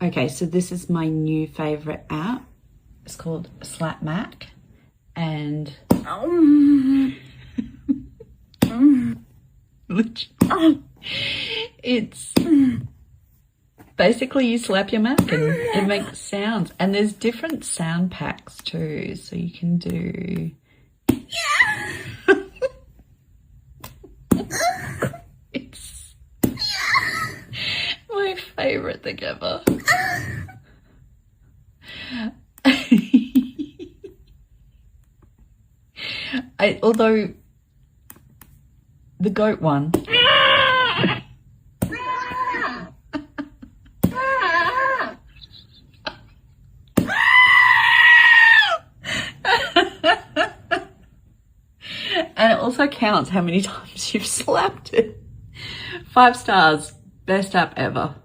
Okay, so this is my new favorite app. It's called Slap Mac, and it's basically you slap your Mac and it makes sounds, and there's different sound packs too, so you can do it's my favorite thing ever. Although the goat one, and it also counts how many times you've slapped it. 5 stars, best app ever.